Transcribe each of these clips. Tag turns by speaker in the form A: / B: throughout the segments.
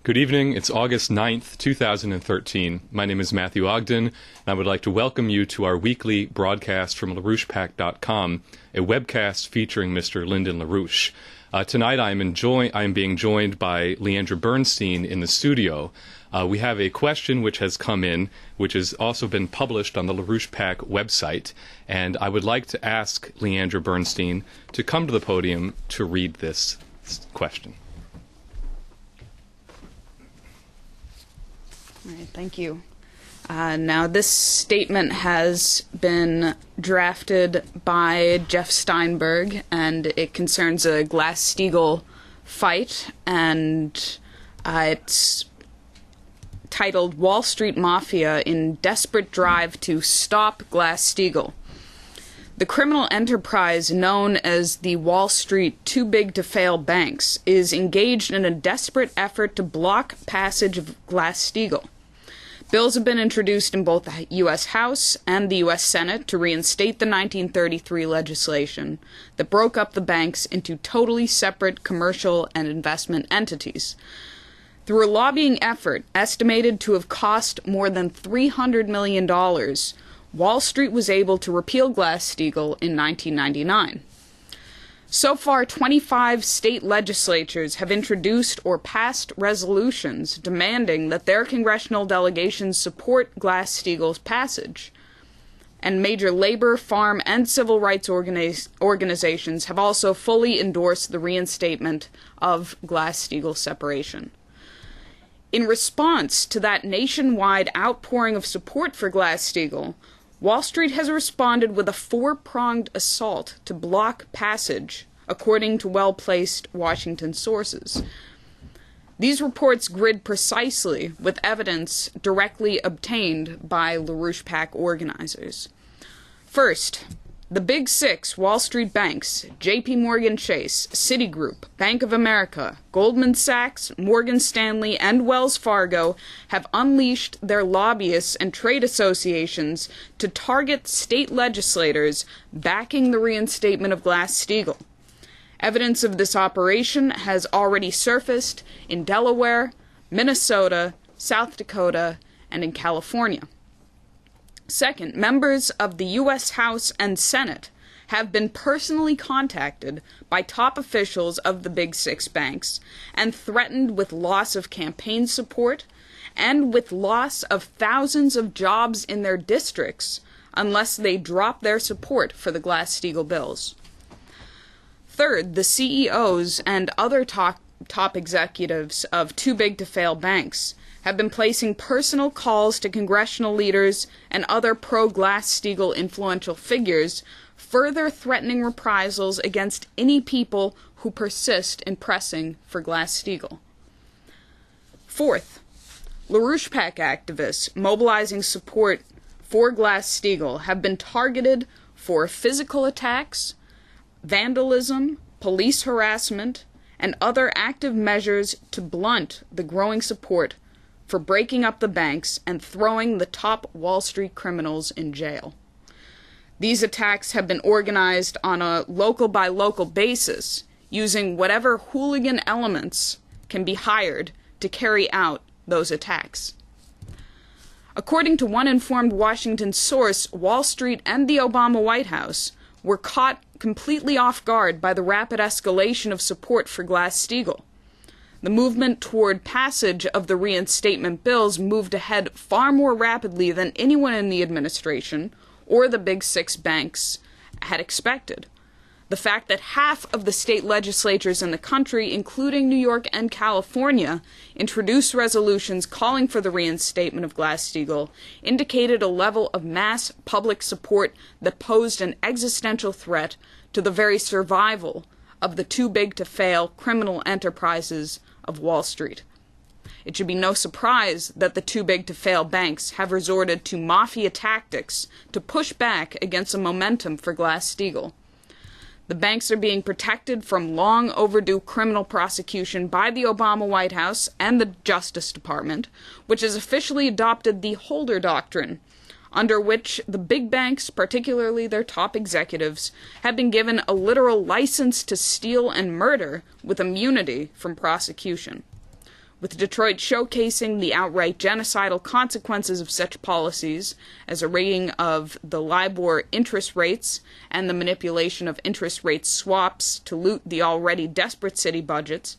A: Good evening. It's August 9th, 2013. My name is Matthew Ogden, and I would like to welcome you to our weekly broadcast from LaRouchepack.com, a webcast featuring Mr. Lyndon Larouche. Tonight I am being joined by Leandra Bernstein in the studio. We have a question which has come in, which has also been published on the LaRouche Pack website, and I would like to ask Leandra Bernstein to come to the podium to read this question.
B: All right, thank you. Now, this statement has been drafted by Jeff Steinberg, and it concerns a Glass-Steagall fight, and it's titled Wall Street Mafia in Desperate Drive to Stop Glass-Steagall. The criminal enterprise known as the Wall Street Too Big to Fail Banks is engaged in a desperate effort to block passage of Glass-Steagall. Bills have been introduced in both the U.S. House and the U.S. Senate to reinstate the 1933 legislation that broke up the banks into totally separate commercial and investment entities. Through a lobbying effort estimated to have cost more than $300 million, Wall Street was able to repeal Glass-Steagall in 1999. So far, 25 state legislatures have introduced or passed resolutions demanding that their congressional delegations support Glass-Steagall's passage. And major labor, farm, and civil rights organizations have also fully endorsed the reinstatement of Glass-Steagall separation. In response to that nationwide outpouring of support for Glass-Steagall, Wall Street has responded with a four-pronged assault to block passage, according to well-placed Washington sources. These reports grid precisely with evidence directly obtained by LaRouche Pack organizers. First, the Big Six Wall Street banks, J.P. Morgan Chase, Citigroup, Bank of America, Goldman Sachs, Morgan Stanley, and Wells Fargo have unleashed their lobbyists and trade associations to target state legislators backing the reinstatement of Glass-Steagall. Evidence of this operation has already surfaced in Delaware, Minnesota, South Dakota, and in California. Second, members of the U.S. House and Senate have been personally contacted by top officials of the Big Six banks and threatened with loss of campaign support and with loss of thousands of jobs in their districts unless they drop their support for the Glass-Steagall bills. Third, the CEOs and other top executives of Too Big to Fail banks have been placing personal calls to congressional leaders and other pro-Glass-Steagall influential figures, further threatening reprisals against any people who persist in pressing for Glass-Steagall. Fourth, LaRouche Pack activists mobilizing support for Glass-Steagall have been targeted for physical attacks, vandalism, police harassment, and other active measures to blunt the growing support for breaking up the banks and throwing the top Wall Street criminals in jail. These attacks have been organized on a local-by-local basis, using whatever hooligan elements can be hired to carry out those attacks. According to one informed Washington source, Wall Street and the Obama White House were caught completely off guard by the rapid escalation of support for Glass-Steagall. The movement toward passage of the reinstatement bills moved ahead far more rapidly than anyone in the administration or the Big Six banks had expected. The fact that half of the state legislatures in the country, including New York and California, introduced resolutions calling for the reinstatement of Glass-Steagall indicated a level of mass public support that posed an existential threat to the very survival of the too-big-to-fail criminal enterprises of Wall Street. It should be no surprise that the too-big-to-fail banks have resorted to mafia tactics to push back against the momentum for Glass-Steagall. The banks are being protected from long overdue criminal prosecution by the Obama White House and the Justice Department, which has officially adopted the Holder Doctrine, under which the big banks, particularly their top executives, have been given a literal license to steal and murder with immunity from prosecution. with Detroit showcasing the outright genocidal consequences of such policies, as a rating of the LIBOR interest rates and the manipulation of interest rate swaps to loot the already desperate city budgets,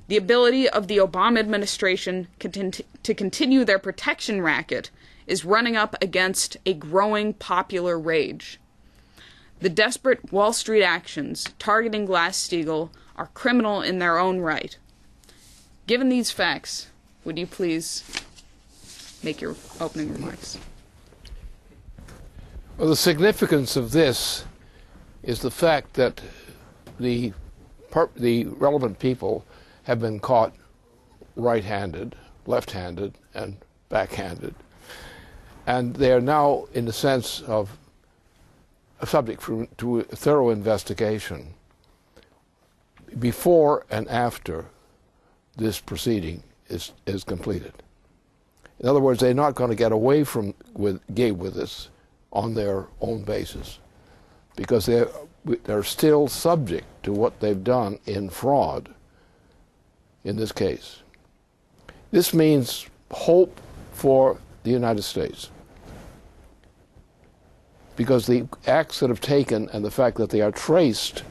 B: the ability of the Obama administration to continue their protection racket is running up against a growing popular rage. The desperate Wall Street actions targeting Glass-Steagall are criminal in their own right. Given these facts, would you please make your opening remarks?
C: Well, the significance of this is the fact that the relevant people have been caught right-handed, left-handed, and backhanded. And they are now, in the sense of a subject to a thorough investigation before and after this proceeding is completed. In other words, they're not going to get away with this on their own basis, because they're still subject to what they've done in fraud in this case. This means hope for the United States, because the acts that have taken and the fact that they are traced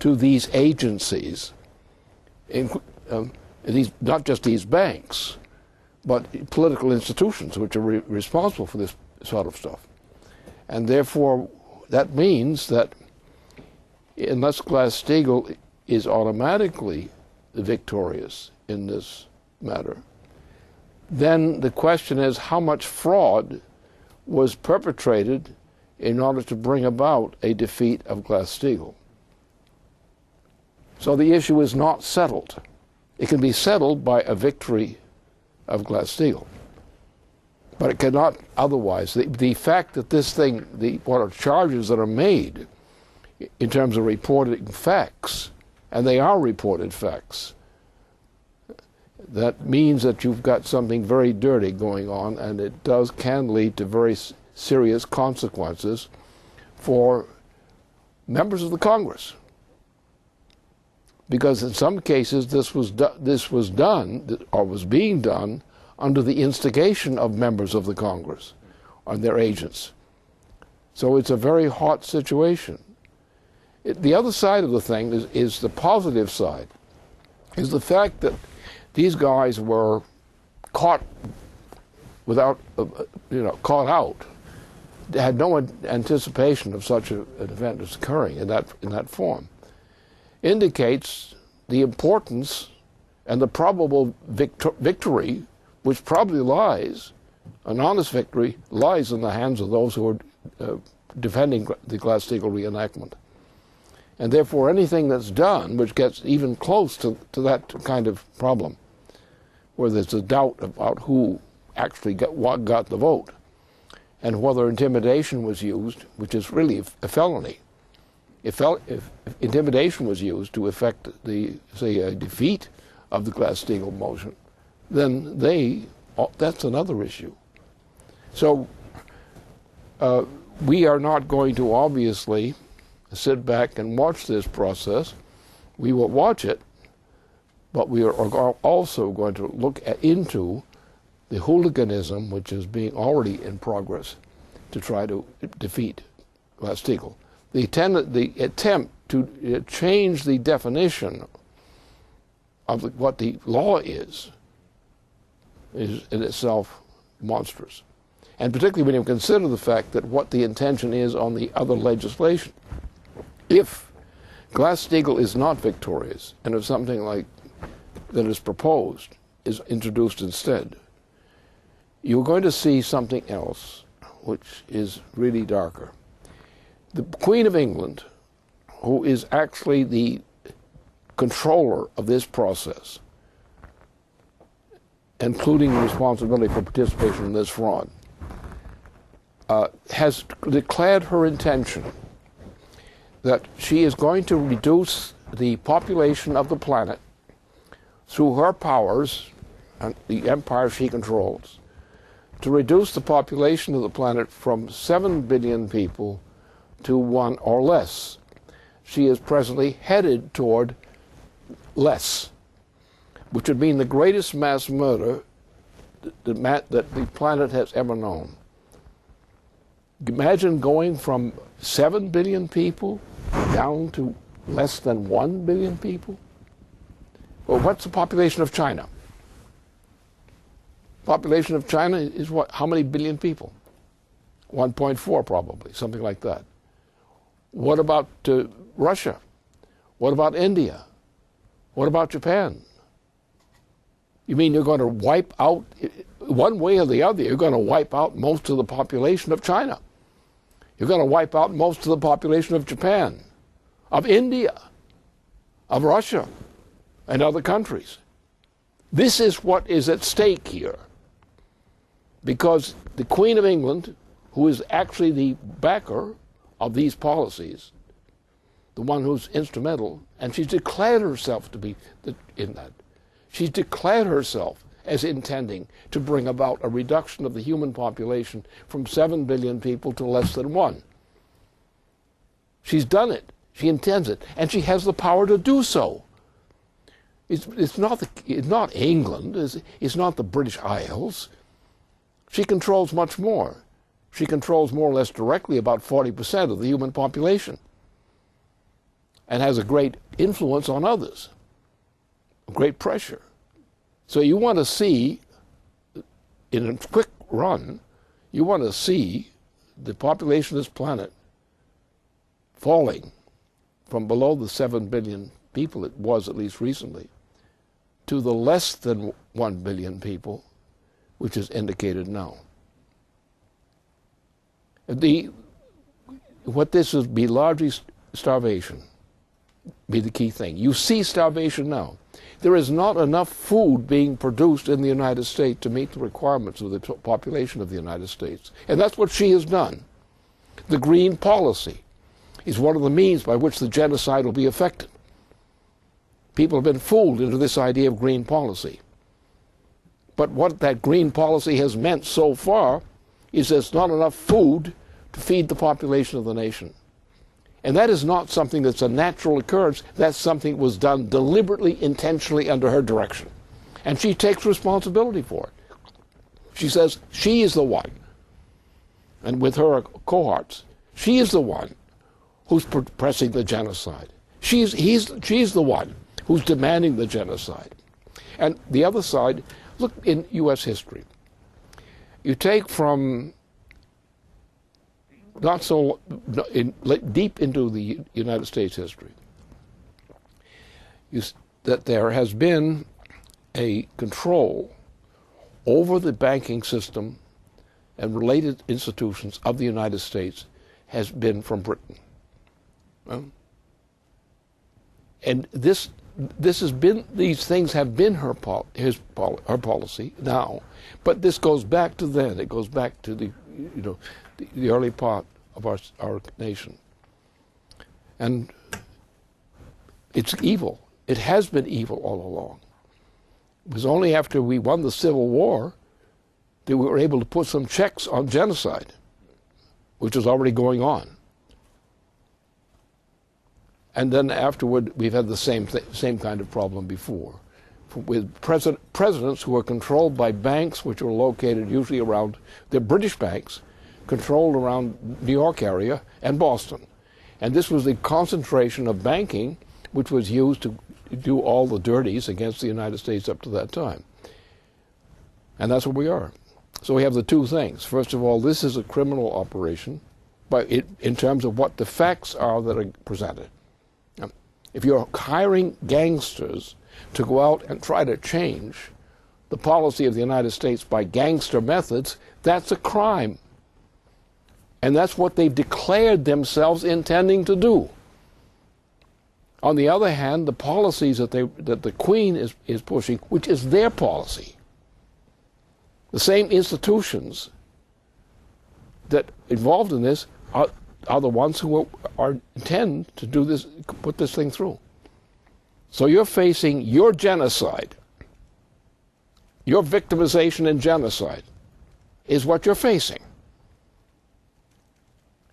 C: to these agencies, not just these banks, but political institutions which are responsible for this sort of stuff. And therefore, that means that unless Glass-Steagall is automatically victorious in this matter, then the question is how much fraud was perpetrated in order to bring about a defeat of Glass-Steagall. So the issue is not settled. It can be settled by a victory of Glass-Steagall, but it cannot otherwise. The fact that this thing, what are charges that are made in terms of reporting facts, and they are reported facts, that means that you've got something very dirty going on, and it can lead to very serious consequences for members of the Congress. Because in some cases this was done, or was being done, under the instigation of members of the Congress and their agents. So it's a very hot situation. The other side of the thing is the positive side, is the fact that these guys were caught without, caught out. They had no anticipation of such an event as occurring in that form. Indicates the importance and the probable victory, which probably lies, an honest victory, lies in the hands of those who are defending the Glass-Steagall reenactment. And therefore anything that's done which gets even close to that kind of problem, where there's a doubt about who actually got the vote, and whether intimidation was used, which is really a felony. If intimidation was used to effect a defeat of the Glass-Steagall motion, then that's another issue. So we are not going to obviously sit back and watch this process. We will watch it, but we are also going to look into the hooliganism which is being already in progress to try to defeat Glass-Steagall. The attempt to change the definition of what the law is in itself monstrous. And particularly when you consider the fact that what the intention is on the other legislation. If Glass-Steagall is not victorious, and if something like that is proposed is introduced instead, you're going to see something else which is really darker. The Queen of England, who is actually the controller of this process, including responsibility for participation in this fraud, has declared her intention that she is going to reduce the population of the planet through her powers and the empire she controls, to reduce the population of the planet from 7 billion people to 1 or less. She is presently headed toward less. which would mean the greatest mass murder that the planet has ever known. Imagine going from 7 billion people down to less than 1 billion people. Well, what's the population of China? Population of China is what? How many billion people? 1.4 probably, something like that. What about Russia? What about India? What about Japan? You mean you're going to wipe out, one way or the other, you're going to wipe out most of the population of China. You're going to wipe out most of the population of Japan, of India, of Russia, and other countries. This is what is at stake here. Because the Queen of England, who is actually the backer of these policies, the one who's instrumental, and she's declared herself to be in that. She's declared herself as intending to bring about a reduction of the human population from 7 billion people to less than 1. She's done it. She intends it. And she has the power to do so. It's not England. It's not the British Isles. She controls much more. She controls more or less directly about 40% of the human population and has a great influence on others, great pressure. So you want to see, in a quick run, you want to see the population of this planet falling from below the 7 billion people it was at least recently to the less than 1 billion people, which is indicated now. What this would be largely starvation, be the key thing. You see starvation now. There is not enough food being produced in the United States to meet the requirements of the population of the United States. And that's what she has done. The green policy is one of the means by which the genocide will be effected. People have been fooled into this idea of green policy. But what that green policy has meant so far is there's not enough food to feed the population of the nation. And that is not something that's a natural occurrence. That's something that was done deliberately, intentionally under her direction. And she takes responsibility for it. She says she is the one, and with her cohorts, she is the one who's pressing the genocide. She's the one who's demanding the genocide. And the other side, look in U.S. history. You take from not so deep into the United States history, that there has been a control over the banking system and related institutions of the United States has been from Britain. And this has been, these things have been her policy now, but this goes back to then. It goes back to the early part of our nation, and it's evil. It has been evil all along. It was only after we won the Civil War that we were able to put some checks on genocide, which was already going on. And then afterward, we've had the same kind of problem before, with presidents who are controlled by banks which are located usually around, they're British banks, controlled around New York area and Boston. And this was the concentration of banking which was used to do all the dirties against the United States up to that time. And that's where we are. So we have the two things. First of all, this is a criminal operation, but in terms of what the facts are that are presented. If you're hiring gangsters to go out and try to change the policy of the United States by gangster methods, that's a crime. And that's what they've declared themselves intending to do. On the other hand, the policies that the Queen is pushing, which is their policy, the same institutions that involved in this are the ones who intend to do this, put this thing through. So you're facing your genocide, your victimization and genocide is what you're facing.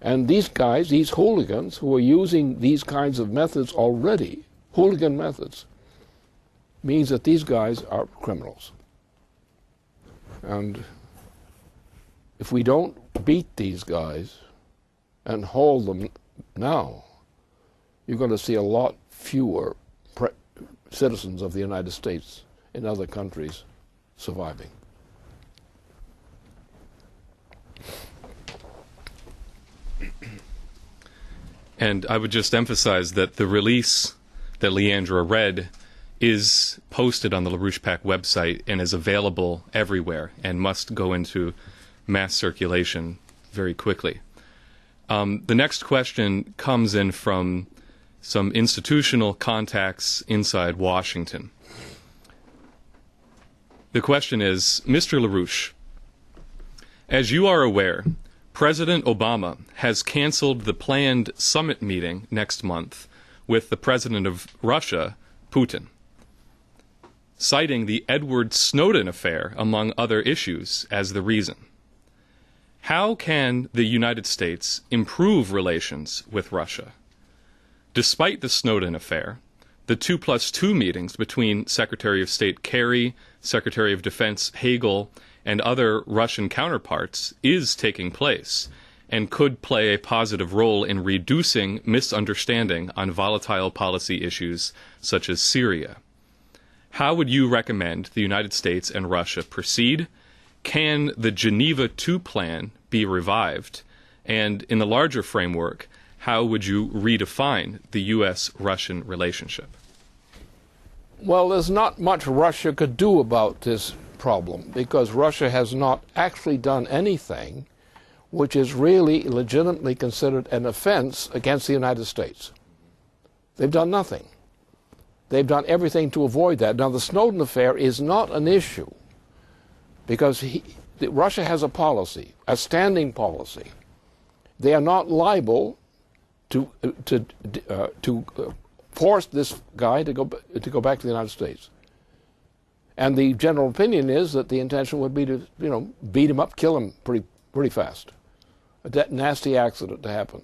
C: And these guys, these hooligans who are using these kinds of methods already, hooligan methods, means that these guys are criminals. And if we don't beat these guys and hold them now, you're going to see a lot fewer citizens of the United States in other countries surviving.
A: And I would just emphasize that the release that Leandra read is posted on the LaRouche PAC website and is available everywhere and must go into mass circulation very quickly. The next question comes in from some institutional contacts inside Washington. The question is, Mr. LaRouche, as you are aware, President Obama has canceled the planned summit meeting next month with the president of Russia, Putin, citing the Edward Snowden affair, among other issues, as the reason. How can the United States improve relations with Russia? Despite the Snowden affair, the 2+2 meetings between Secretary of State Kerry, Secretary of Defense Hagel, and other Russian counterparts is taking place and could play a positive role in reducing misunderstanding on volatile policy issues such as Syria. How would you recommend the United States and Russia proceed? Can the Geneva II plan be revived? And in the larger framework, how would you redefine the U.S.-Russian relationship?
C: Well, there's not much Russia could do about this problem because Russia has not actually done anything which is really legitimately considered an offense against the United States. They've done nothing. They've done everything to avoid that. Now, the Snowden affair is not an issue because Russia has a policy, a standing policy. They are not liable to force this guy to go back to the United States. And the general opinion is that the intention would be to, beat him up, kill him pretty fast. That nasty accident to happen.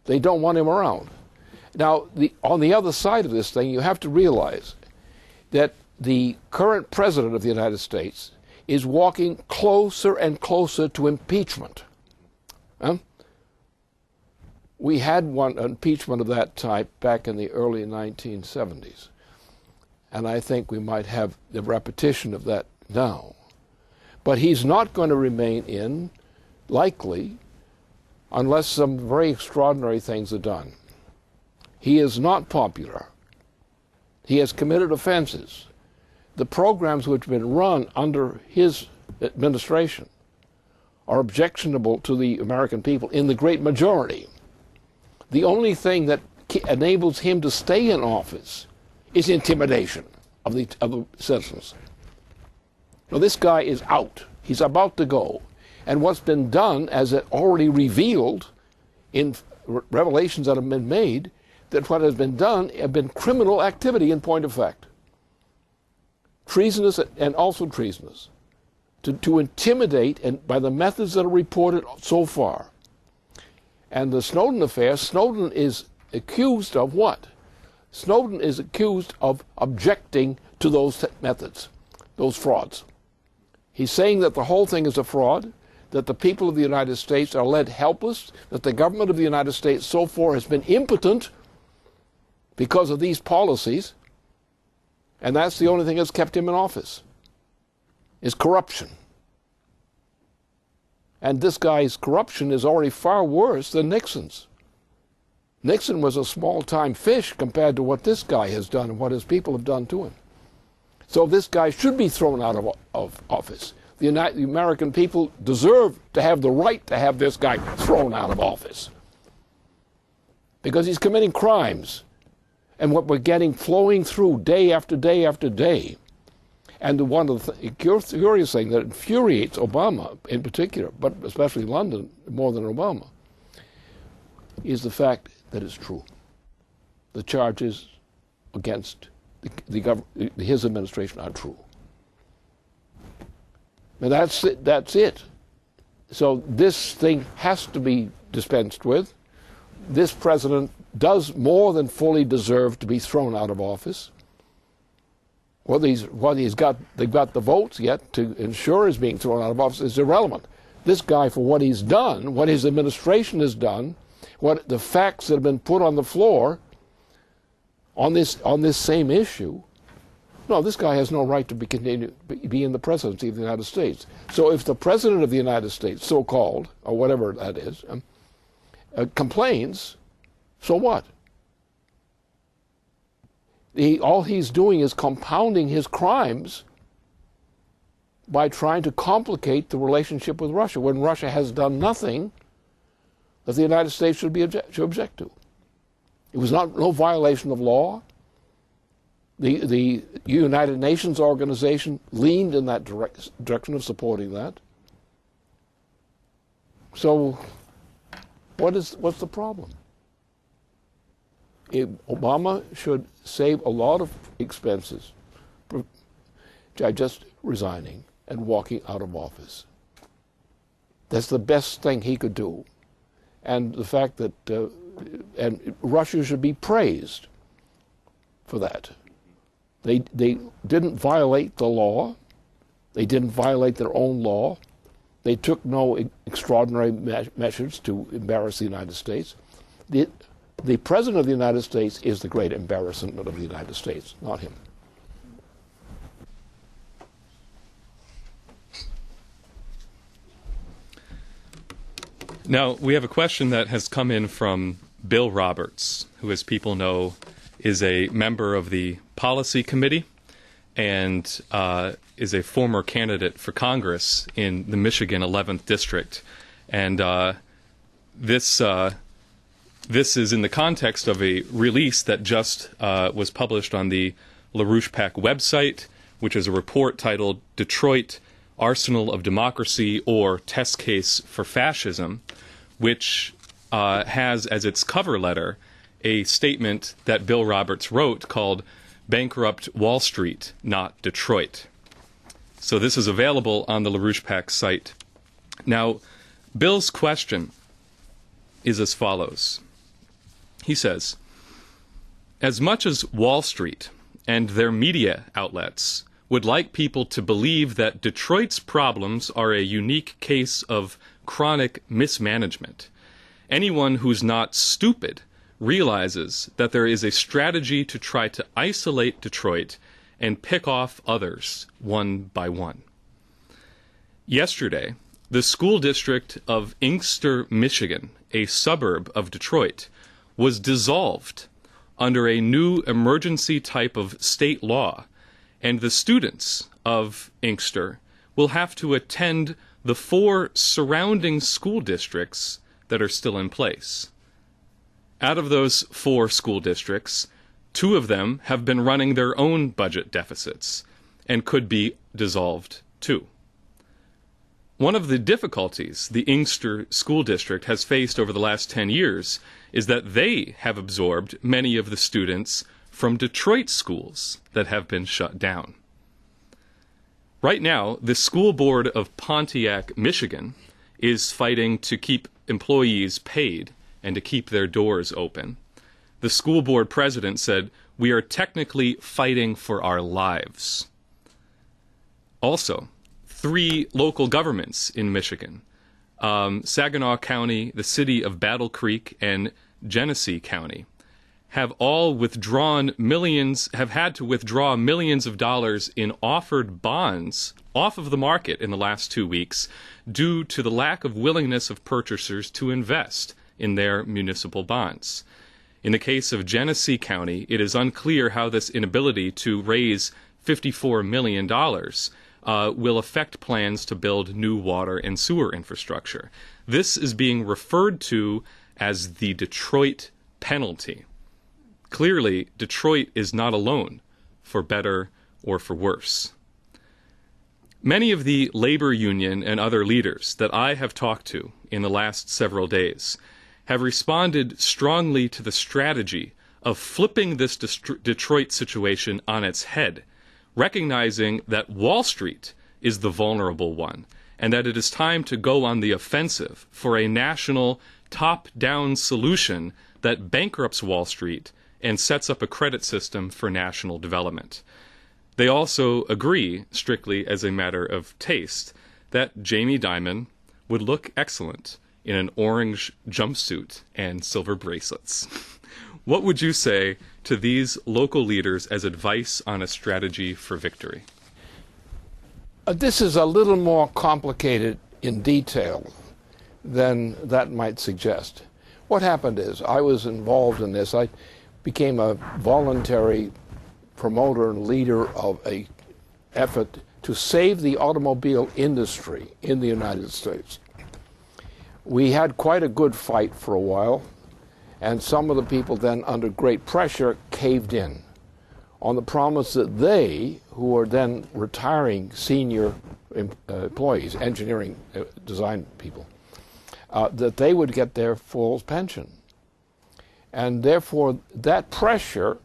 C: They don't want him around. Now, on the other side of this thing, you have to realize that the current president of the United States is walking closer and closer to impeachment. We had one impeachment of that type back in the early 1970s. And I think we might have the repetition of that now. But he's not going to remain in, likely, unless some very extraordinary things are done. He is not popular. He has committed offenses. The programs which have been run under his administration are objectionable to the American people in the great majority. The only thing that enables him to stay in office is intimidation of the citizens. Now, this guy is out. He's about to go. And what's been done, as it already revealed in revelations that have been made, that what has been done have been criminal activity in point of fact. Treasonous and also treasonous. To intimidate, and by the methods that are reported so far. And the Snowden affair, Snowden is accused of what? Snowden is accused of objecting to those methods, those frauds. He's saying that the whole thing is a fraud, that the people of the United States are led helpless, that the government of the United States so far has been impotent because of these policies, and that's the only thing that's kept him in office, is corruption. And this guy's corruption is already far worse than Nixon's. Nixon was a small-time fish compared to what this guy has done and what his people have done to him. So this guy should be thrown out of office. The American people deserve to have the right to have this guy thrown out of office because he's committing crimes. And what we're getting flowing through day after day after day. And one of the curious thing that infuriates Obama in particular, but especially London more than Obama, is the fact that it's true. The charges against his administration are true. And that's it. So this thing has to be dispensed with. This president does more than fully deserve to be thrown out of office. they've got the votes yet to ensure he's being thrown out of office is irrelevant. This guy, for what he's done, what his administration has done, what the facts that have been put on the floor on this same issue, no, this guy has no right to be in the presidency of the United States. So if the president of the United States, so-called, or whatever that is, complains, so what? All he's doing is compounding his crimes by trying to complicate the relationship with Russia when Russia has done nothing that the United States should object to. It was no violation of law. The United Nations organization leaned in that direction of supporting that. So what's the problem? Obama should save a lot of expenses by just resigning and walking out of office. That's the best thing he could do. And the fact that and Russia should be praised for that. They didn't violate the law. They didn't violate their own law. They took no extraordinary measures to embarrass the United States. The President of the United States is the great embarrassment of the United States, not him.
A: Now, we have a question that has come in from Bill Roberts, who, as people know, is a member of the Policy Committee and is a former candidate for Congress in the Michigan 11th District. And this is in the context of a release that just was published on the LaRouche PAC website, which is a report titled Detroit Arsenal of Democracy or Test Case for Fascism, which has as its cover letter a statement that Bill Roberts wrote called Bankrupt Wall Street, Not Detroit. So this is available on the LaRouche PAC site. Now, Bill's question is as follows. He says, as much as Wall Street and their media outlets would like people to believe that Detroit's problems are a unique case of chronic mismanagement, anyone who's not stupid realizes that there is a strategy to try to isolate Detroit and pick off others one by one. Yesterday, the school district of Inkster, Michigan, a suburb of Detroit, was dissolved under a new emergency type of state law, and the students of Inkster will have to attend the 4 surrounding school districts that are still in place. Out of those 4 school districts, 2 of them have been running their own budget deficits and could be dissolved too. One of the difficulties the Inkster School District has faced over the last 10 years is that they have absorbed many of the students from Detroit schools that have been shut down. Right now, the school board of Pontiac, Michigan, is fighting to keep employees paid and to keep their doors open. The school board president said, "We are technically fighting for our lives." Also, 3 local governments in Michigan, Saginaw County, the city of Battle Creek, and Genesee County, have all had to withdraw millions of dollars in offered bonds off of the market in the last 2 weeks due to the lack of willingness of purchasers to invest in their municipal bonds. In the case of Genesee County, it is unclear how this inability to raise $54 million will affect plans to build new water and sewer infrastructure. This is being referred to as the Detroit penalty. Clearly, Detroit is not alone, for better or for worse. Many of the labor union and other leaders that I have talked to in the last several days have responded strongly to the strategy of flipping this Detroit situation on its head, recognizing that Wall Street is the vulnerable one, and that it is time to go on the offensive for a national top-down solution that bankrupts Wall Street and sets up a credit system for national development. They also agree, strictly as a matter of taste, that Jamie Dimon would look excellent in an orange jumpsuit and silver bracelets. What would you say to these local leaders as advice on a strategy for victory?
C: This is a little more complicated in detail than that might suggest. What happened is I was involved in this. I became a voluntary promoter and leader of an effort to save the automobile industry in the United States. We had quite a good fight for a while, and some of the people then, under great pressure, caved in on the promise that they, who were then retiring senior employees, engineering design people, that they would get their full pension. And therefore, that pressure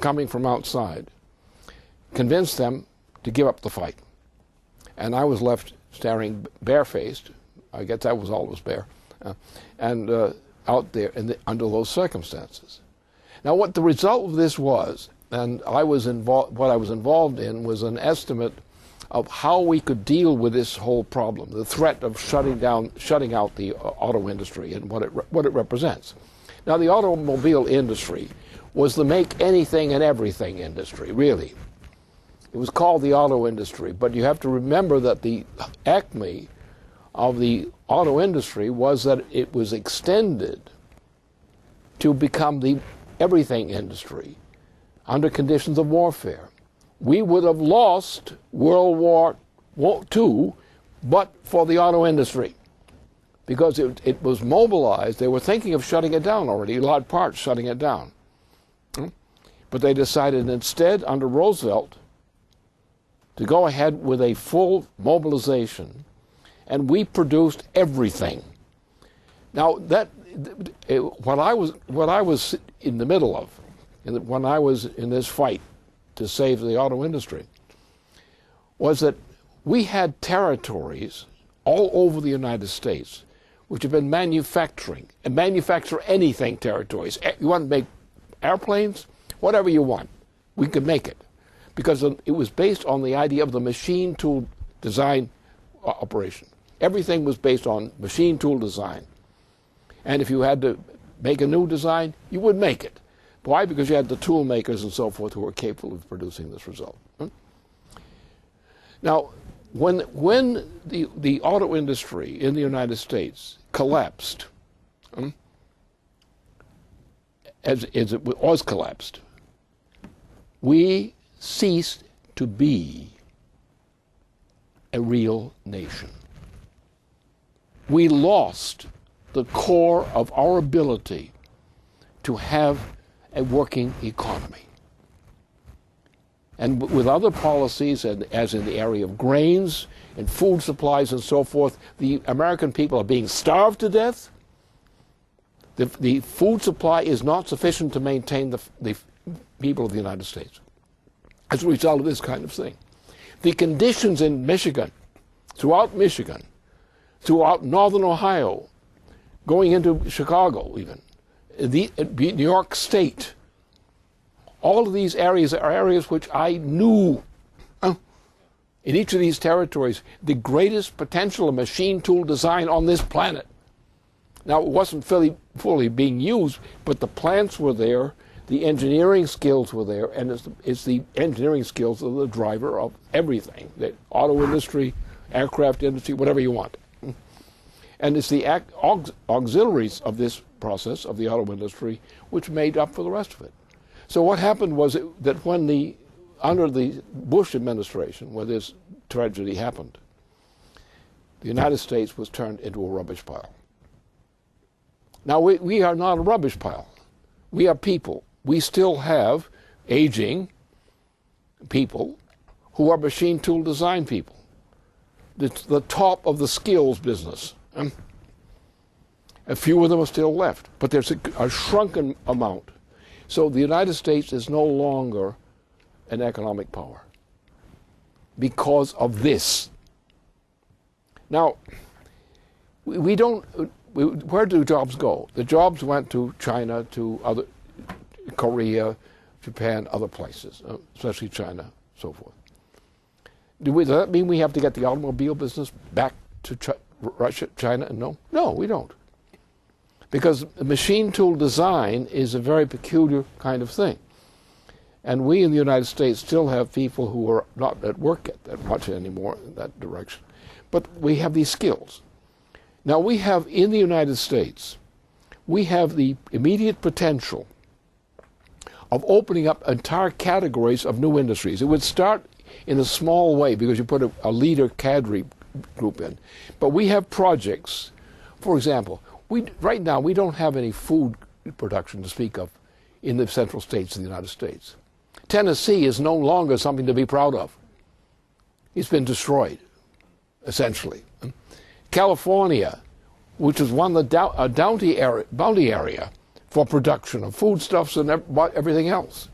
C: coming from outside convinced them to give up the fight. And I was left staring barefaced, I guess I was always bare, and out there under those circumstances. Now, what the result of this was, and what I was involved in, was an estimate of how we could deal with this whole problem, the threat of shutting out the auto industry and what it represents. Now, the automobile industry was the make anything and everything industry, really. It was called the auto industry, but you have to remember that the acme of the auto industry was that it was extended to become the everything industry under conditions of warfare. We would have lost World War II but for the auto industry, because it was mobilized. They were thinking of shutting it down already, large parts shutting it down. But they decided instead, under Roosevelt, to go ahead with a full mobilization, and we produced everything. Now, what I was in the middle of, when I was in this fight to save the auto industry, was that we had territories all over the United States which have been manufacturing, and manufacture anything territories. You want to make airplanes? Whatever you want, we could make it. Because it was based on the idea of the machine tool design operation. Everything was based on machine tool design. And if you had to make a new design, you would make it. Why? Because you had the tool makers and so forth who were capable of producing this result. Now, when the auto industry in the United States collapsed, as it was collapsed, we ceased to be a real nation. We lost the core of our ability to have a working economy. And with other policies, and as in the area of grains and food supplies and so forth, the American people are being starved to death. The food supply is not sufficient to maintain the people of the United States as a result of this kind of thing. The conditions in Michigan, throughout northern Ohio, going into Chicago even, New York State, all of these areas are areas which I knew, in each of these territories, the greatest potential of machine tool design on this planet. Now, it wasn't fully being used, but the plants were there, the engineering skills were there, and it's the engineering skills that are the driver of everything, the auto industry, aircraft industry, whatever you want. And it's the auxiliaries of this process, of the auto industry, which made up for the rest of it. So what happened was that when under the Bush administration, where this tragedy happened, the United States was turned into a rubbish pile. Now, we are not a rubbish pile. We are people. We still have aging people who are machine tool design people. It's the top of the skills business. A few of them are still left, but there's a shrunken amount. So the United States is no longer an economic power because of this. Now, where do jobs go? The jobs went to China, to Korea, Japan, other places, especially China, so forth. Does that mean we have to get the automobile business back to Russia, China? No, we don't. Because machine tool design is a very peculiar kind of thing. And we in the United States still have people who are not at work that much anymore in that direction. But we have these skills. Now we have, in the United States, we have the immediate potential of opening up entire categories of new industries. It would start in a small way because you put a leader cadre group in. But we have projects, for example, right now we don't have any food production to speak of in the central states of the United States. Tennessee is no longer something to be proud of. It's been destroyed, essentially. California, which is one of the bounty area for production of foodstuffs and everything else,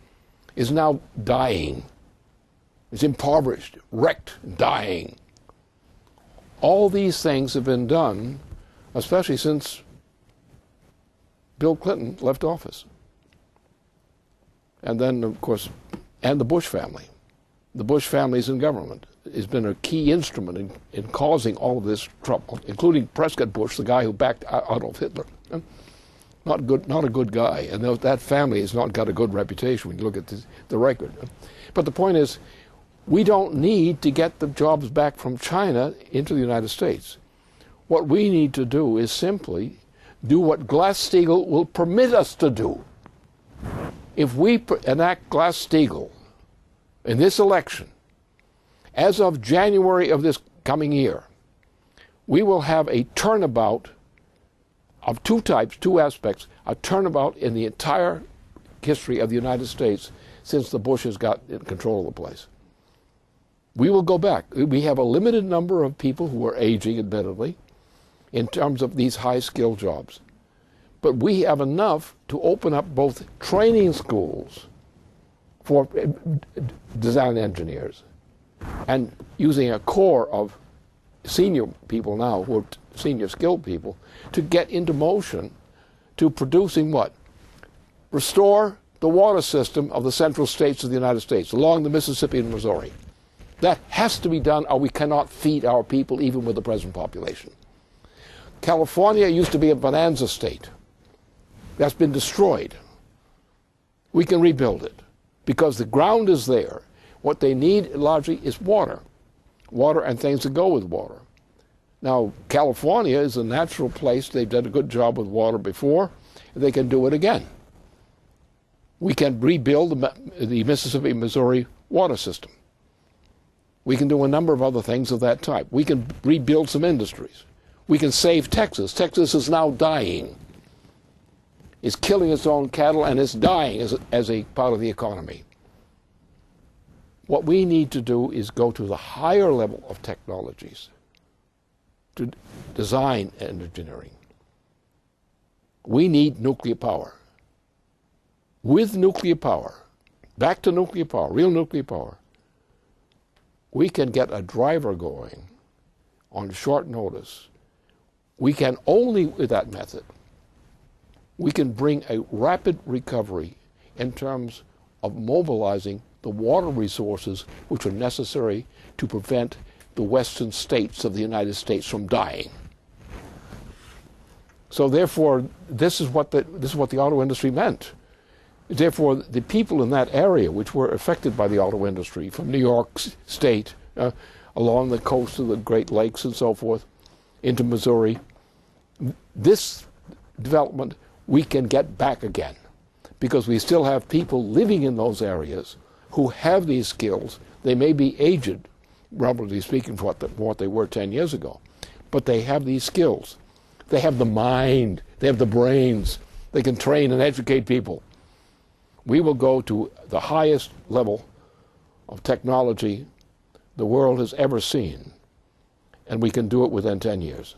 C: is now dying. It's impoverished, wrecked, dying. All these things have been done, especially since Bill Clinton left office. And then, of course, and the Bush family. The Bush families in government has been a key instrument in causing all of this trouble, including Prescott Bush, the guy who backed Adolf Hitler. Not a good guy, and that family has not got a good reputation when you look at the record. But the point is, we don't need to get the jobs back from China into the United States. What we need to do is simply do what Glass-Steagall will permit us to do. If we enact Glass-Steagall in this election, as of January of this coming year, we will have a turnabout of two types, two aspects, a turnabout in the entire history of the United States since the Bushes got in control of the place. We will go back. We have a limited number of people who are aging, admittedly, in terms of these high-skill jobs. But we have enough to open up both training schools for design engineers and using a core of senior people now, who are senior skilled people, to get into motion to producing what? Restore the water system of the central states of the United States, along the Mississippi and Missouri. That has to be done, or we cannot feed our people even with the present population. California used to be a bonanza state. That's been destroyed. We can rebuild it because the ground is there. What they need largely is water and things that go with water. Now, California is a natural place. They've done a good job with water before. They can do it again. We can rebuild the Mississippi, Missouri water system. We can do a number of other things of that type. We can rebuild some industries. We can save Texas. Texas is now dying. It's killing its own cattle, and it's dying as a part of the economy. What we need to do is go to the higher level of technologies, to design and engineering. We need nuclear power. With nuclear power, back to nuclear power, real nuclear power, we can get a driver going on short notice. We can only, with that method, we can bring a rapid recovery in terms of mobilizing the water resources which are necessary to prevent the western states of the United States from dying. So therefore, this is what the auto industry meant. Therefore, the people in that area which were affected by the auto industry, from New York State, along the coast of the Great Lakes and so forth, into Missouri, this development we can get back again, because we still have people living in those areas who have these skills. They may be aged, relatively speaking, for what they were 10 years ago, but they have these skills. They have the mind, they have the brains, they can train and educate people. We will go to the highest level of technology the world has ever seen, and we can do it within 10 years.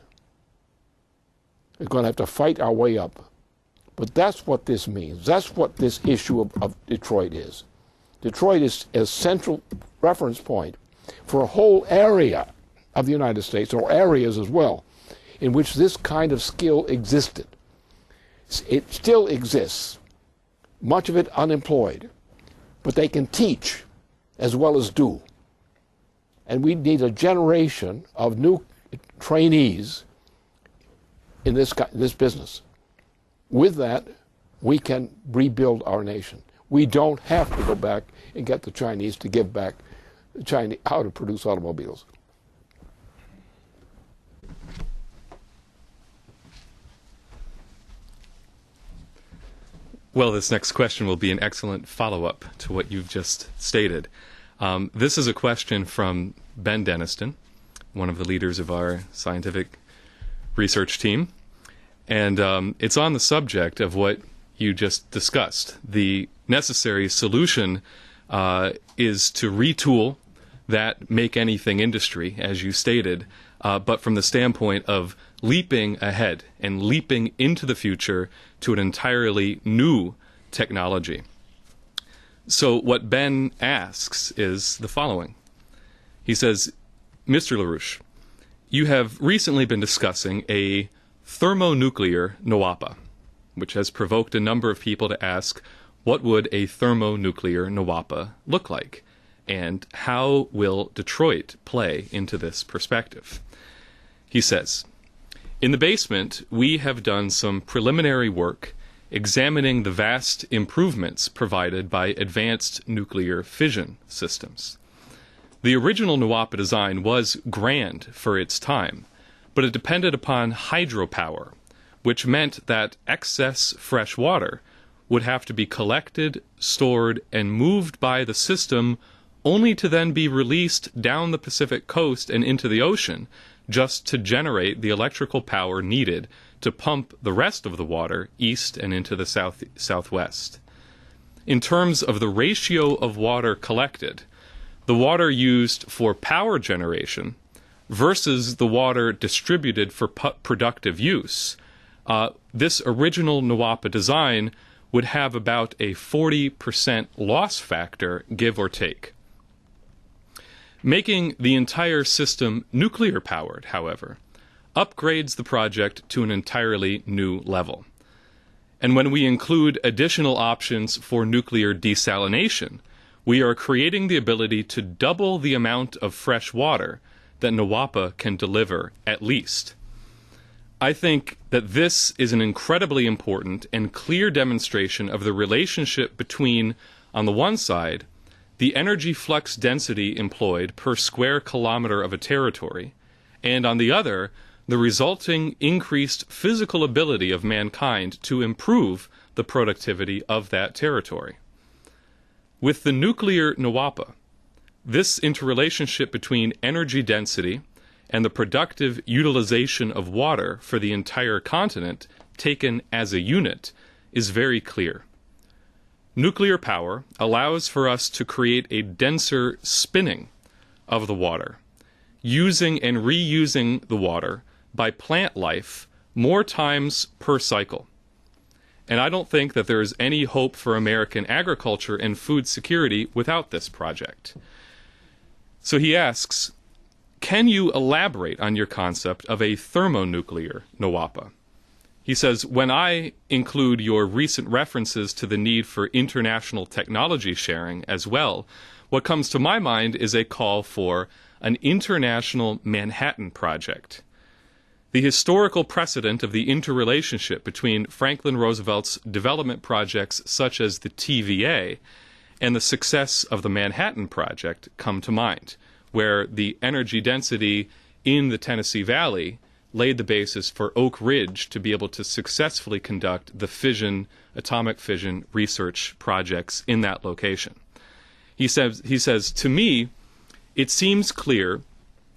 C: We're going to have to fight our way up. But that's what this means. That's what this issue of Detroit is. Detroit is a central reference point for a whole area of the United States, or areas as well, in which this kind of skill existed. It still exists, much of it unemployed. but they can teach as well as do. And we need a generation of new trainees in this business. With that, we can rebuild our nation. We don't have to go back and get the Chinese to give back China how to produce automobiles.
A: Well, this next question will be an excellent follow-up to what you've just stated. This is a question from Ben Deniston, one of the leaders of our scientific research team. And it's on the subject of what you just discussed. The necessary solution is to retool that make-anything industry, as you stated, but from the standpoint of leaping ahead and leaping into the future to an entirely new technology. So what Ben asks is the following. He says, Mr. LaRouche, you have recently been discussing a thermonuclear NWAPA, which has provoked a number of people to ask, what would a thermonuclear NWAPA look like? And how will Detroit play into this perspective? He says, in the basement, we have done some preliminary work examining the vast improvements provided by advanced nuclear fission systems. The original NWAPA design was grand for its time, but it depended upon hydropower, which meant that excess fresh water would have to be collected, stored, and moved by the system only to then be released down the Pacific coast and into the ocean, just to generate the electrical power needed to pump the rest of the water east and into the southwest. In terms of the ratio of water collected, the water used for power generation versus the water distributed for productive use, this original NWAPA design would have about a 40% loss factor, give or take. Making the entire system nuclear-powered, however, upgrades the project to an entirely new level. And when we include additional options for nuclear desalination, we are creating the ability to double the amount of fresh water that NWAPA can deliver, at least. I think that this is an incredibly important and clear demonstration of the relationship between, on the one side, the energy flux density employed per square kilometer of a territory, and on the other, the resulting increased physical ability of mankind to improve the productivity of that territory. With the nuclear NWAPA, this interrelationship between energy density and the productive utilization of water for the entire continent, taken as a unit, is very clear. Nuclear power allows for us to create a denser spinning of the water, using and reusing the water by plant life more times per cycle. And I don't think that there is any hope for American agriculture and food security without this project. So he asks, can you elaborate on your concept of a thermonuclear NWAPA? He says, when I include your recent references to the need for international technology sharing as well, what comes to my mind is a call for an international Manhattan Project. The historical precedent of the interrelationship between Franklin Roosevelt's development projects such as the TVA and the success of the Manhattan Project come to mind, where the energy density in the Tennessee Valley laid the basis for Oak Ridge to be able to successfully conduct the atomic fission research projects in that location. He says, to me, it seems clear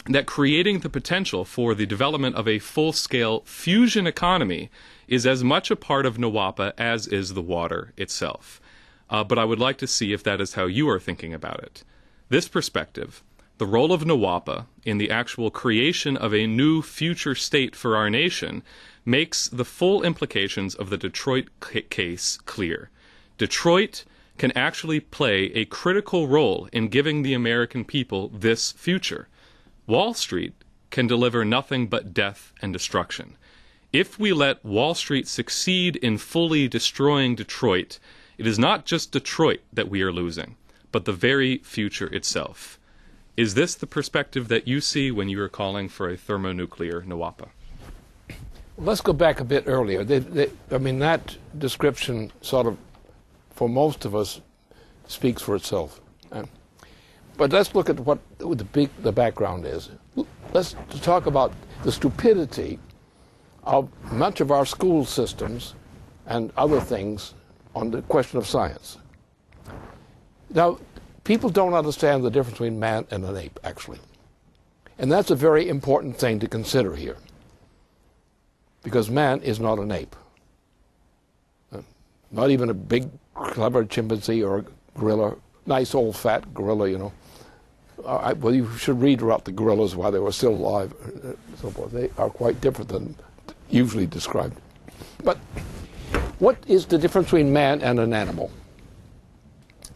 A: that creating the potential for the development of a full-scale fusion economy is as much a part of NWAPA as is the water itself. But I would like to see if that is how you are thinking about it. This perspective, the role of NWAPA in the actual creation of a new future state for our nation, makes the full implications of the Detroit case clear. Detroit can actually play a critical role in giving the American people this future. Wall Street can deliver nothing but death and destruction. If we let Wall Street succeed in fully destroying Detroit It is not just Detroit that we are losing, but the very future itself. Is this the perspective that you see when you are calling for a thermonuclear Nawapa?
C: Let's go back a bit earlier. That description sort of, for most of us, speaks for itself. But let's look at what the background is. Let's talk about the stupidity of much of our school systems and other things on the question of science. Now, people don't understand the difference between man and an ape, actually. And that's a very important thing to consider here. Because man is not an ape. Not even a big, clever chimpanzee or a gorilla, nice old fat gorilla, you know. Well, you should read about the gorillas while they were still alive, so forth. They are quite different than usually described. But what is the difference between man and an animal?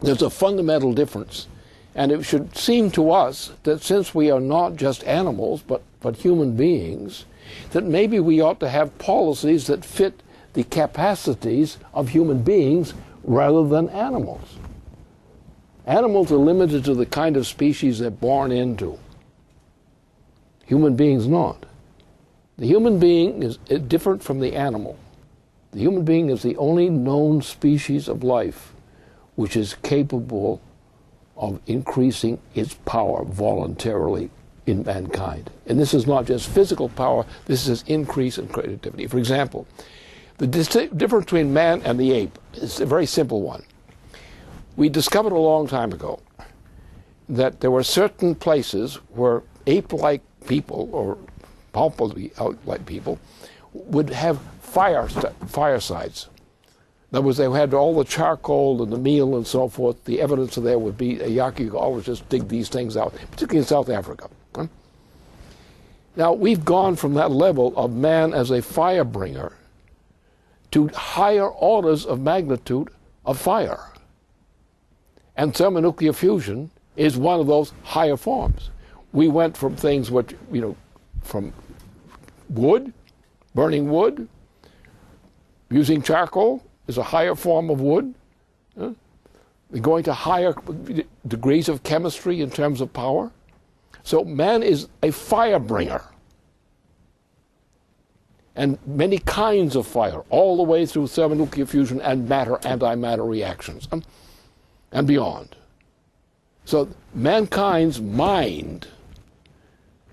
C: There's a fundamental difference, and it should seem to us that since we are not just animals, but human beings, that maybe we ought to have policies that fit the capacities of human beings rather than animals. Animals are limited to the kind of species they're born into. Human beings not. The human being is different from the animal. The human being is the only known species of life which is capable of increasing its power voluntarily in mankind. And this is not just physical power, this is increase in creativity. For example, the difference between man and the ape is a very simple one. We discovered a long time ago that there were certain places where ape-like people, or palpably like people, would have firesides. In other words, they had all the charcoal and the meal and so forth. The evidence of there would be a Yaki could always just dig these things out, particularly in South Africa. Now, we've gone from that level of man as a fire bringer to higher orders of magnitude of fire. And thermonuclear fusion is one of those higher forms. We went from things which, from wood, burning wood, using charcoal is a higher form of wood. We're going to higher degrees of chemistry in terms of power. So man is a fire bringer. And many kinds of fire, all the way through thermonuclear fusion and matter-antimatter reactions, and beyond. So mankind's mind,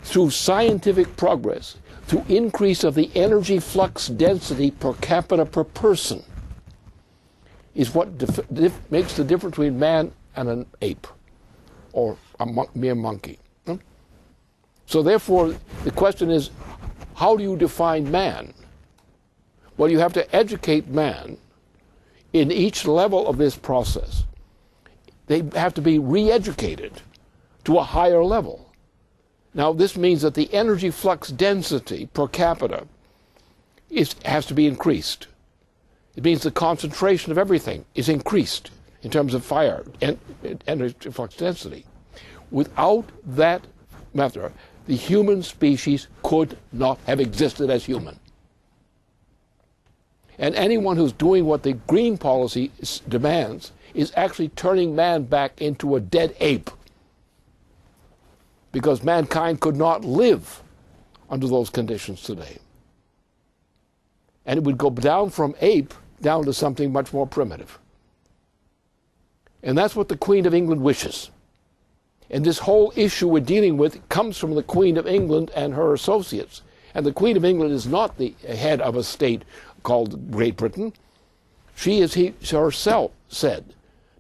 C: through scientific progress, through increase of the energy flux density per capita per person, is what makes the difference between man and an ape, or a mere monkey. So therefore, the question is, how do you define man? Well, you have to educate man in each level of this process. They have to be re-educated to a higher level. Now, this means that the energy flux density per capita has to be increased. It means the concentration of everything is increased in terms of fire and energy flux density. Without that matter, the human species could not have existed as human. And anyone who's doing what the green policy demands is actually turning man back into a dead ape, because mankind could not live under those conditions today. And it would go down from ape down to something much more primitive. And that's what the Queen of England wishes. And this whole issue we're dealing with comes from the Queen of England and her associates. And the Queen of England is not the head of a state called Great Britain. She, as he herself said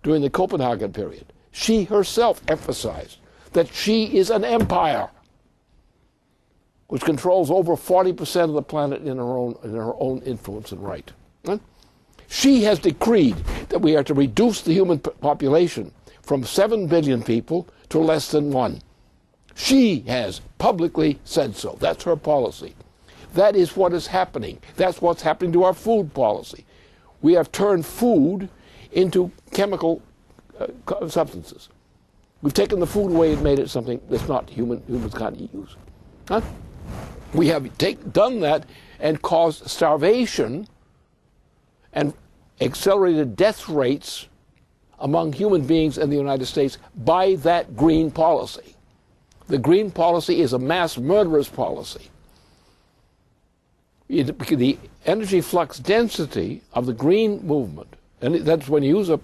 C: during the Copenhagen period, she herself emphasized that she is an empire which controls over 40% of the planet in her own influence and right. She has decreed that we are to reduce the human population from 7 billion people to less than 1. She has publicly said so. That's her policy. That is what is happening. That's what's happening to our food policy. We have turned food into chemical substances. We've taken the food away and made it something that's not humans can't use. We have done that and caused starvation and accelerated death rates among human beings in the United States by that green policy. The green policy is a mass murderous policy. The energy flux density of the green movement, and that's when you use a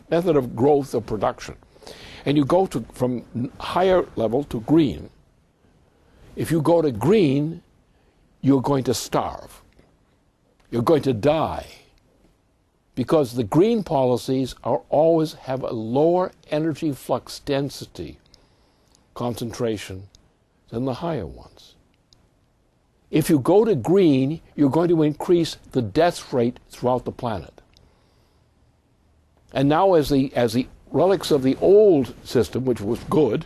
C: method of growth of production, and you go from higher level to green. If you go to green, you're going to starve. You're going to die. Because the green policies always have a lower energy flux density concentration than the higher ones. If you go to green, you're going to increase the death rate throughout the planet. And now as the relics of the old system, which was good,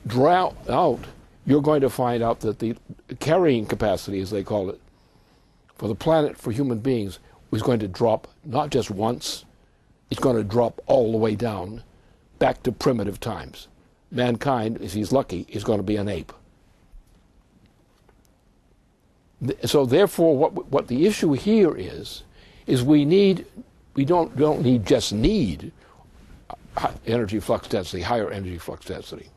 C: dry out, you're going to find out that the carrying capacity, as they call it, for the planet, for human beings, was going to drop not just once, it's going to drop all the way down, back to primitive times. Mankind, if he's lucky, is going to be an ape. So therefore, what the issue here is we don't just need energy flux density, higher energy flux density.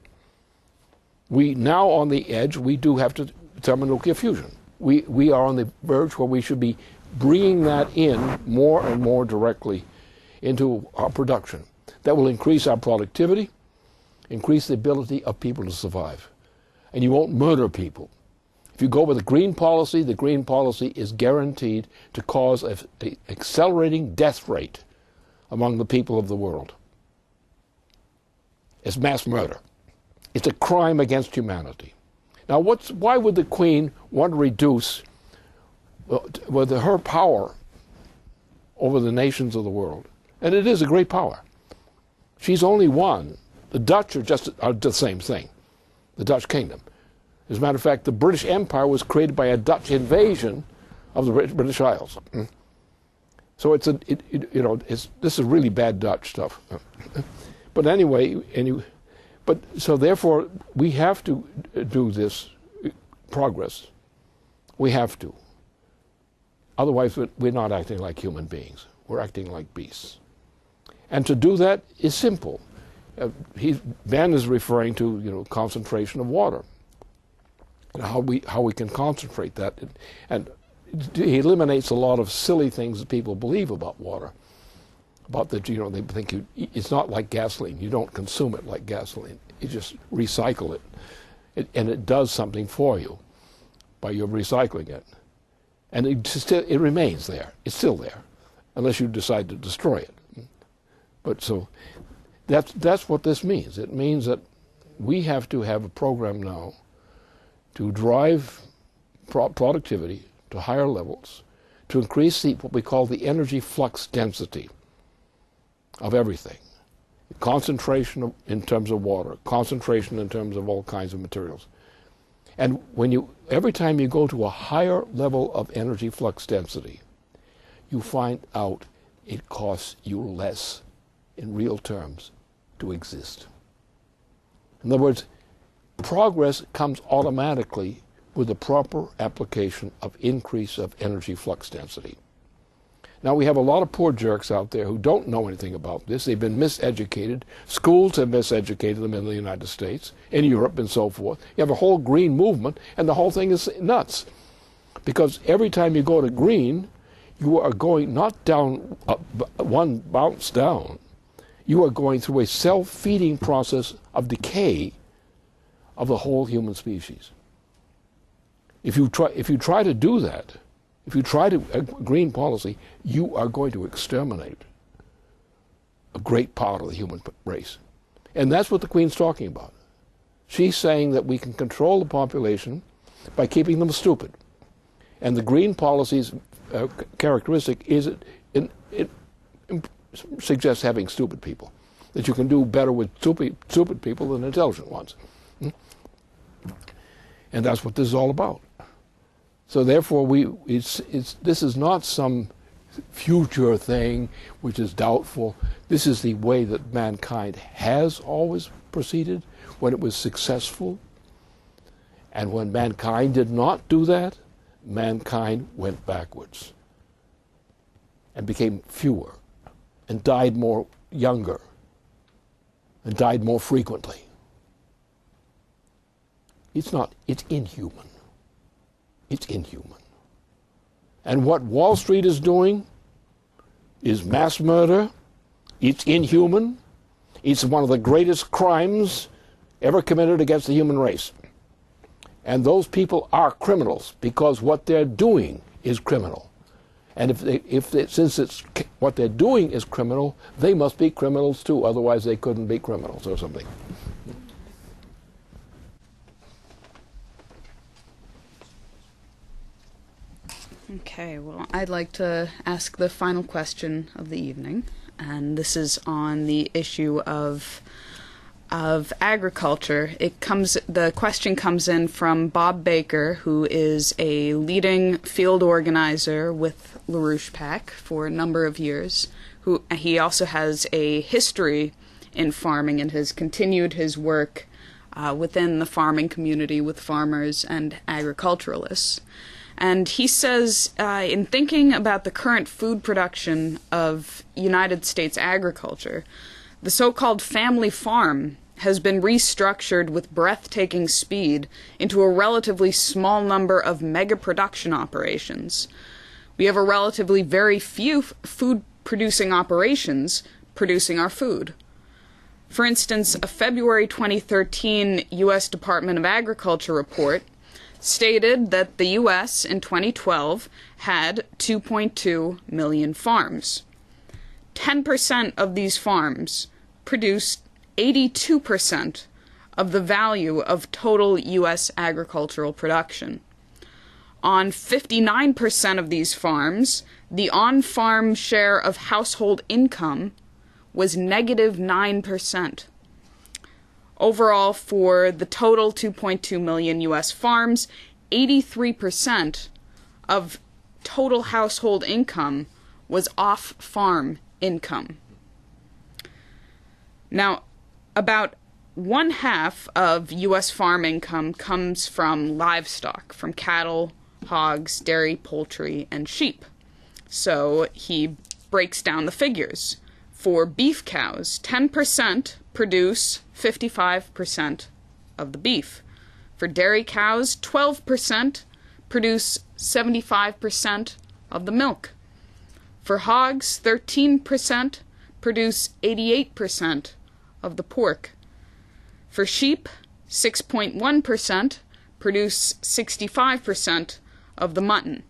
C: We now on the edge, we do have to thermonuclear fusion. We are on the verge where we should be bringing that in more and more directly into our production. That will increase our productivity, increase the ability of people to survive. And you won't murder people. If you go with the green policy is guaranteed to cause an accelerating death rate among the people of the world. It's mass murder. It's a crime against humanity. Now, why would the Queen want to reduce with her power over the nations of the world? And it is a great power. She's only one. The Dutch are the same thing, the Dutch kingdom. As a matter of fact, the British Empire was created by a Dutch invasion of the British Isles. So this is really bad Dutch stuff. But anyway, so therefore we have to do this progress. We have to. Otherwise, we're not acting like human beings. We're acting like beasts. And to do that is simple. Ben is referring to concentration of water. How we can concentrate that, and he eliminates a lot of silly things that people believe about water. About that, they think it's not like gasoline. You don't consume it like gasoline. You just recycle it, and it does something for you by your recycling it, and it remains there. It's still there, unless you decide to destroy it. But so that's what this means. It means that we have to have a program now to drive productivity to higher levels, to increase what we call the energy flux density of everything. Concentration in terms of water, concentration in terms of all kinds of materials. And every time you go to a higher level of energy flux density, you find out it costs you less in real terms to exist. In other words, progress comes automatically with the proper application of increase of energy flux density. Now, we have a lot of poor jerks out there who don't know anything about this. They've been miseducated. Schools have miseducated them in the United States, in Europe, and so forth. You have a whole green movement, and the whole thing is nuts. Because every time you go to green, you are going not down one bounce down. You are going through a self-feeding process of decay of the whole human species. If you try to do that, if you try to green policy, you are going to exterminate a great part of the human race. And that's what the Queen's talking about. She's saying that we can control the population by keeping them stupid. And the green policy's characteristic is it suggests having stupid people, that you can do better with stupid people than intelligent ones. And that's what this is all about. So therefore, this is not some future thing which is doubtful. This is the way that mankind has always proceeded when it was successful. And when mankind did not do that, mankind went backwards. and became fewer and died more younger and died more frequently. It's inhuman. It's inhuman. And what Wall Street is doing is mass murder. It's inhuman. It's one of the greatest crimes ever committed against the human race. And those people are criminals because what they're doing is criminal. And since what they're doing is criminal, they must be criminals too. Otherwise, they couldn't be criminals or something.
B: Okay, well, I'd like to ask the final question of the evening, and this is on the issue of agriculture. The question comes in from Bob Baker, who is a leading field organizer with LaRouche PAC for a number of years. He also has a history in farming and has continued his work within the farming community with farmers and agriculturalists. And he says, in thinking about the current food production of United States agriculture, the so-called family farm has been restructured with breathtaking speed into a relatively small number of mega-production operations. We have a relatively very few food-producing operations producing our food. For instance, a February 2013 U.S. Department of Agriculture report stated that the U.S. in 2012 had 2.2 million farms. 10% of these farms produced 82% of the value of total U.S. agricultural production. On 59% of these farms, the on-farm share of household income was negative 9%. Overall, for the total 2.2 million U.S. farms, 83% of total household income was off-farm income. Now, about 1/2 of U.S. farm income comes from livestock, from cattle, hogs, dairy, poultry, and sheep. So he breaks down the figures. For beef cows, 10% produce 55% of the beef. For dairy cows, 12% produce 75% of the milk. For hogs, 13% produce 88% of the pork. For sheep, 6.1% produce 65% of the mutton.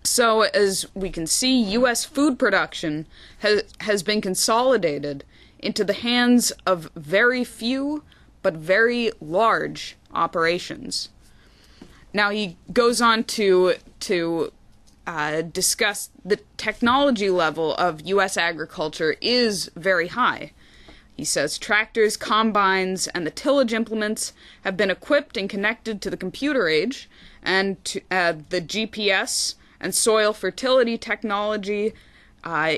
B: So, as we can see, U.S. food production has been consolidated into the hands of very few but very large operations. Now, he goes on to discuss the technology level of U.S. agriculture is very high. He says tractors, combines, and the tillage implements have been equipped and connected to the computer age, and the GPS and soil fertility technology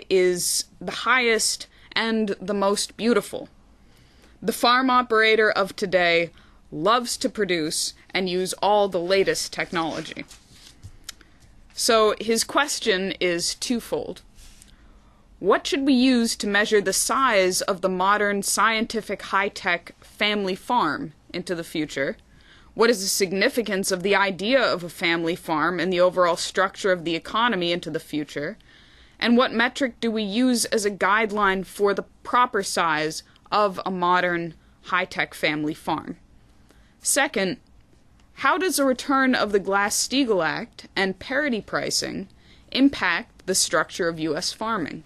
B: is the highest and the most beautiful. The farm operator of today loves to produce and use all the latest technology. So his question is twofold. What should we use to measure the size of the modern scientific high-tech family farm into the future? What is the significance of the idea of a family farm in the overall structure of the economy into the future? And what metric do we use as a guideline for the proper size of a modern high-tech family farm? Second, how does the return of the Glass-Steagall Act and parity pricing impact the structure of U.S. farming?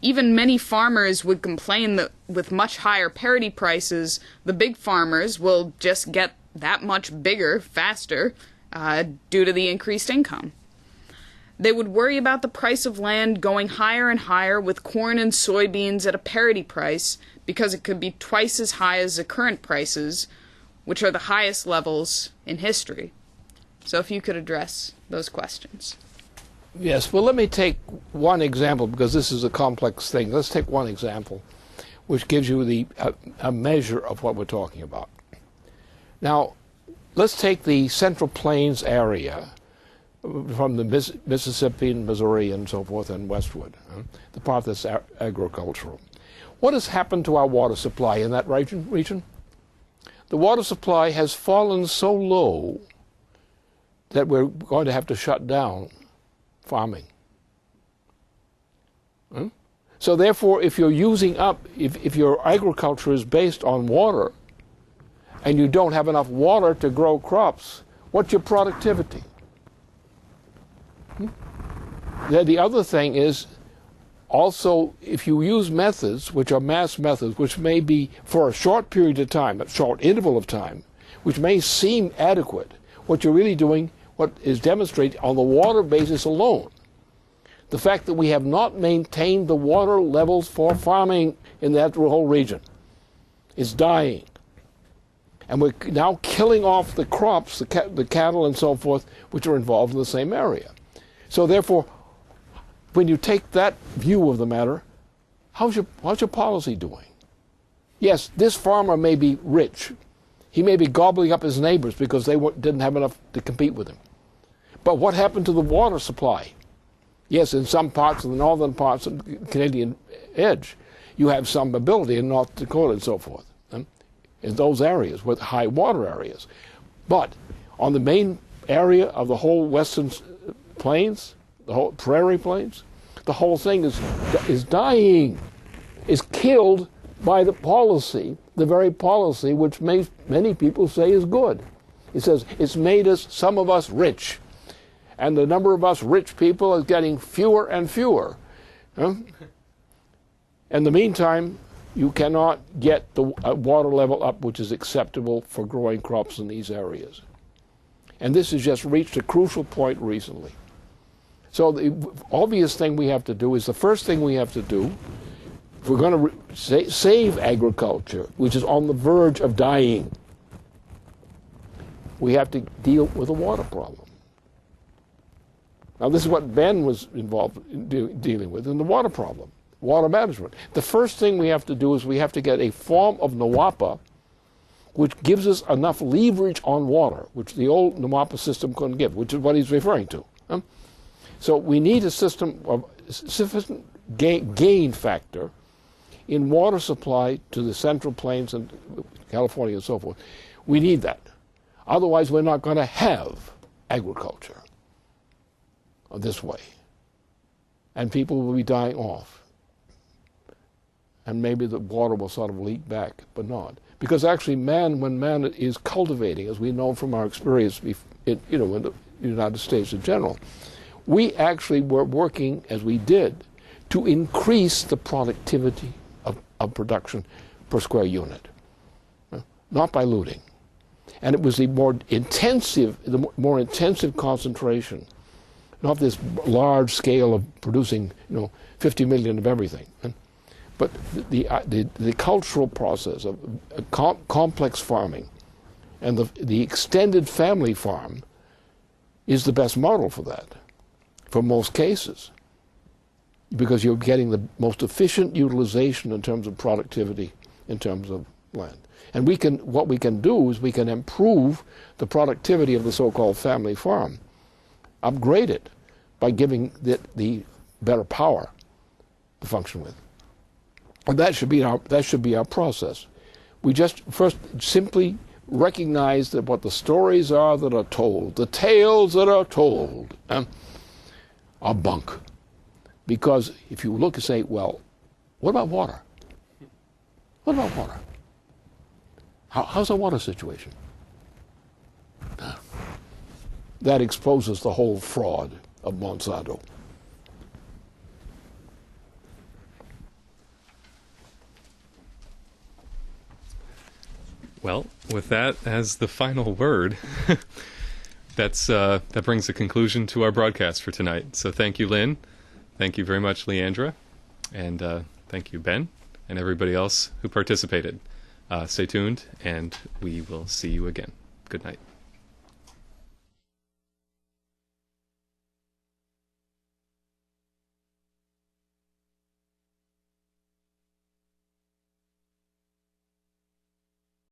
B: Even many farmers would complain that with much higher parity prices, the big farmers will just get that much bigger faster due to the increased income. They would worry about the price of land going higher and higher with corn and soybeans at a parity price because it could be twice as high as the current prices, which are the highest levels in history. So if you could address those questions.
C: Yes, well, let me take one example because this is a complex thing. Let's take one example which gives you a measure of what we're talking about. Now, let's take the Central Plains area from the Mississippi and Missouri and so forth and westward, the part that's agricultural. What has happened to our water supply in that region? The water supply has fallen so low that we're going to have to shut down farming. So therefore, if you're using up, if your agriculture is based on water and you don't have enough water to grow crops, what's your productivity? The other thing is also, if you use methods which are mass methods, which may be for a short period of time, a short interval of time, which may seem adequate, what you're really doing, what is demonstrated on the water basis alone, the fact that we have not maintained the water levels for farming in that whole region is dying. And we're now killing off the crops, the cattle and so forth, which are involved in the same area. So therefore, when you take that view of the matter, how's your policy doing? Yes, this farmer may be rich. He may be gobbling up his neighbors because they didn't have enough to compete with him. But what happened to the water supply? Yes, in some parts of the northern parts of the Canadian edge, you have some ability in North Dakota and so forth, in those areas with high water areas. But on the main area of the whole western plains, the whole prairie plains, the whole thing is dying, is killed by the policy, the very policy which many people say is good. It says it's made some of us rich, and the number of us rich people is getting fewer and fewer. In the meantime, you cannot get the water level up which is acceptable for growing crops in these areas. And this has just reached a crucial point recently. So the obvious thing we have to do is, the first thing we have to do, if we're going to save agriculture, which is on the verge of dying, we have to deal with the water problem. Now, this is what Ben was involved in dealing with, in the water problem, water management. The first thing we have to do is we have to get a form of NWAPA which gives us enough leverage on water, which the old NWAPA system couldn't give, which is what he's referring to. So we need a system of sufficient gain factor in water supply to the Central Plains and California and so forth. We need that. Otherwise, we're not going to have agriculture this way. And people will be dying off. And maybe the water will sort of leak back, but not. Because actually when man is cultivating, as we know from our experience in the United States in general, we actually were working, as we did, to increase the productivity of production per square unit, not by looting. And it was the more intensive concentration, not this large scale of producing 50 million of everything, but the cultural process of complex farming, and the extended family farm is the best model for that, for most cases, because you're getting the most efficient utilization in terms of productivity, in terms of land. And what we can do is we can improve the productivity of the so-called family farm, upgrade it by giving it the better power to function with. And that should be our process. We just first simply recognize that what the stories are that are told, the tales that are told, are bunk. Because if you look and say, well, what about water? What about water? How's the water situation? That exposes the whole fraud of Monsanto.
A: Well, with that as the final word, that brings a conclusion to our broadcast for tonight. So thank you, Lynn. Thank you very much, Leandra. And thank you, Ben, and everybody else who participated. Stay tuned, and we will see you again. Good night.